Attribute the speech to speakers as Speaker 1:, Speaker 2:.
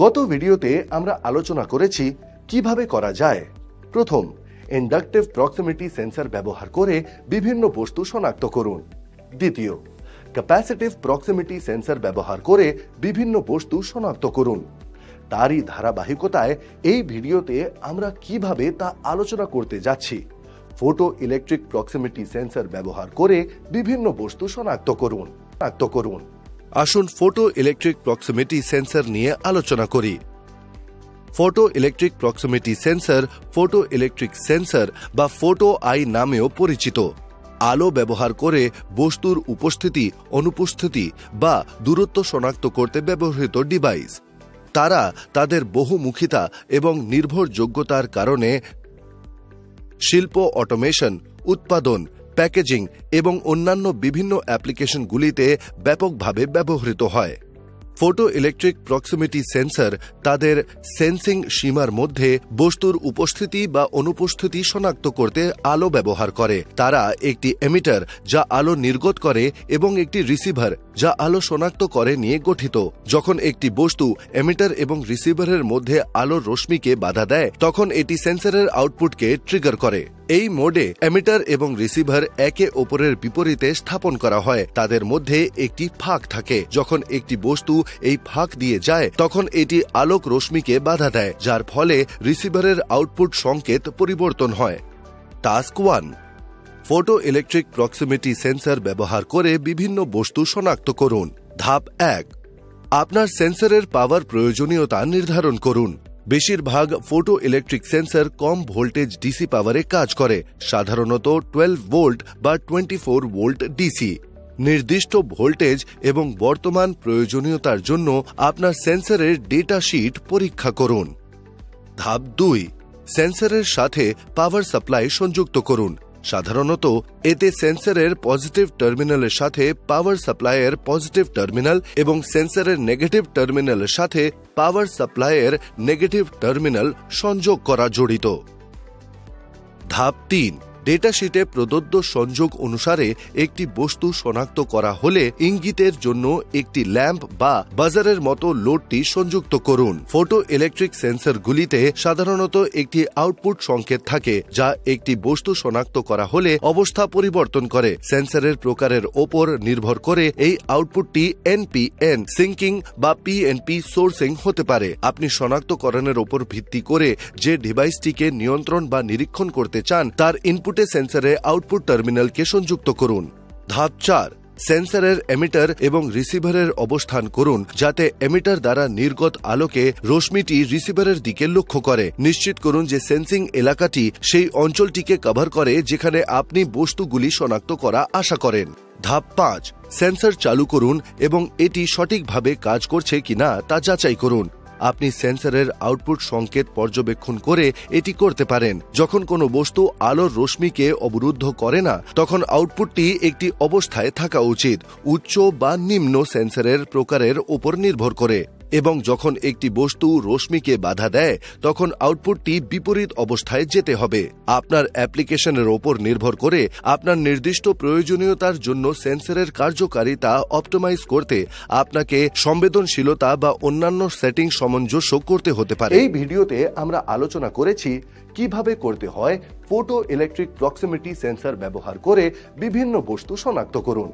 Speaker 1: গত ভিডিওতে আমরা আলোচনা করেছি কিভাবে করা যায়। প্রথম, ইন্ডাকটিভ প্রক্সিমিটি সেন্সর ব্যবহার করে বিভিন্ন বস্তু শনাক্ত করুন। দ্বিতীয়, ক্যাপাসিটিভ প্রক্সিমিটি সেন্সর ব্যবহার করে বিভিন্ন বস্তু শনাক্ত করুন। তারই ধারাবাহিকতায় এই ভিডিওতে আমরা কিভাবে তা আলোচনা করতে যাচ্ছি। ফটো ইলেকট্রিক প্রক্সিমিটি সেন্সর ব্যবহার করে বিভিন্ন বস্তু শনাক্ত করুন। আসুন ফটো ইলেকট্রিক প্রক্সিমিটি সেন্সর নিয়ে আলোচনা করি। Photo electric proximity sensor photo electric sensor বা ফটো আই নামেও পরিচিত। আলো ব্যবহার করে বস্তুর উপস্থিতি, অনুপস্থিতি বা দূরত্ব শনাক্ত করতে ব্যবহৃত ডিভাইস। তারা তাদের বহুমুখিতা এবং নির্ভরযোগ্যতার কারণে শিল্প, অটোমেশন, উৎপাদন, প্যাকেজিং এবং অন্যান্য বিভিন্ন অ্যাপ্লিকেশনগুলিতে ব্যাপকভাবে ব্যবহৃত হয়। ফটো ইলেকট্রিক প্রক্সিমিটি সেন্সর তাদের সেন্সিং সীমার মধ্যে বস্তুর উপস্থিতি বা অনুপস্থিতি শনাক্ত করতে আলো ব্যবহার করে। তারা একটি এমিটার যা আলো নির্গত করে এবং একটি রিসিভার যা আলো শনাক্ত করে নিয়ে গঠিত। যখন একটি বস্তু এমিটার এবং রিসিভারের মধ্যে আলোর রশ্মিকে বাধা দেয়, তখন এটি সেন্সরের আউটপুটকে ট্রিগার করে। এই মোডে এমিটার এবং রিসিভার একে অপরের বিপরীতে স্থাপন করা হয়। তাদের মধ্যে একটি ফাঁক থাকে। যখন একটি বস্তু এই ফাঁক দিয়ে যায়, তখন এটি আলোক রশ্মিকে বাধা দেয়, যার ফলে রিসিভারের আউটপুট সংকেত পরিবর্তন হয়। Task 1, photo electric proximity sensor ব্যবহার করে বিভিন্ন বস্তু শনাক্ত করুন। ধাপ 1, আপনার সেন্সরের পাওয়ার প্রয়োজনীয়তা নির্ধারণ করুন। বেশিরভাগ ফটো ইলেকট্রিক সেন্সর কম ভোল্টেজ ডিসি পাওয়ারে কাজ করে, সাধারণত 12 ভোল্ট বা 24 ভোল্ট ডিসি। নির্দিষ্ট ভোল্টেজ এবং বর্তমান প্রয়োজনীয়তার জন্য আপনার সেন্সরের ডেটা শিট পরীক্ষা করুন। ধাপ 2, সেন্সরের সাথে পাওয়ার সাপ্লাই সংযুক্ত করুন। সাধারণত এতে সেন্সরের পজিটিভ টার্মিনালের সাথে পাওয়ার সাপ্লাইয়ের পজিটিভ টার্মিনাল এবং সেন্সরের নেগেটিভ টার্মিনালের সাথে পাওয়ার সাপ্লাইয়ের নেগেটিভ টার্মিনাল সংযোগ করা জড়িত। ধাপ 3, ডেটা শিটে প্রদত্ত সংযোগ অনুসারে একটি বস্তু শনাক্ত করা হলে ইঙ্গিতের জন্য একটি ল্যাম্প বা বাজারের মতো লোডটি সংযুক্ত করুন। ফটো ইলেকট্রিক সেন্সরগুলিতে সাধারণত একটি আউটপুট সংকেত থাকে, যা একটি বস্তু শনাক্ত করা হলে অবস্থা পরিবর্তন করে। সেন্সরের প্রকারের ওপর নির্ভর করে এই আউটপুটটি এনপিএন সিঙ্কিং বা পিএনপি সোর্সিং হতে পারে। আপনি শনাক্তকরণের ওপর ভিত্তি করে যে ডিভাইসটিকে নিয়ন্ত্রণ বা নিরীক্ষণ করতে চান, তার ইনপুট সেন্সরে আউটপুট টার্মিনালকে সংযুক্ত করুন। ধাপ 4, সেন্সরের এমিটার এবং রিসিভারের অবস্থান করুন, যাতে এমিটার দ্বারা নির্গত আলোকে রশ্মিটি রিসিভারের দিকে লক্ষ্য করে। নিশ্চিত করুন যে সেন্সিং এলাকাটি সেই অঞ্চলটিকে কভার করে যেখানে আপনি বস্তুগুলি শনাক্ত করা আশা করেন। ধাপ 5, সেন্সর চালু করুন এবং এটি সঠিকভাবে কাজ করছে কিনা তা যাচাই করুন। আপনি সেন্সরের আউটপুট সংকেত পর্যবেক্ষণ করে এটি করতে পারেন। যখন কোনো বস্তু আলোর রশ্মিকে অবরুদ্ধ করে না, তখন আউটপুটটি একটি অবস্থায় থাকা উচিত, উচ্চ বা নিম্ন সেন্সরের প্রকারের উপর নির্ভর করে। এবং যখন একটি বস্তু রশ্মিকে বাধা দেয়, তখন আউটপুটটি বিপরীত অবস্থায় যেতে হবে। আপনার অ্যাপ্লিকেশনের ওপর নির্ভর করে আপনার নির্দিষ্ট প্রয়োজনীয়তার জন্য সেন্সরের কার্যকারিতা অপটিমাইজ করতে আপনাকে সংবেদনশীলতা বা অন্যান্য সেটিং সামঞ্জস্য করতে হতে পারে। এই ভিডিওতে আমরা আলোচনা করেছি কিভাবে করতে হয় ফটো ইলেকট্রিক প্রক্সিমিটি সেন্সর ব্যবহার করে বিভিন্ন বস্তু শনাক্ত করুন।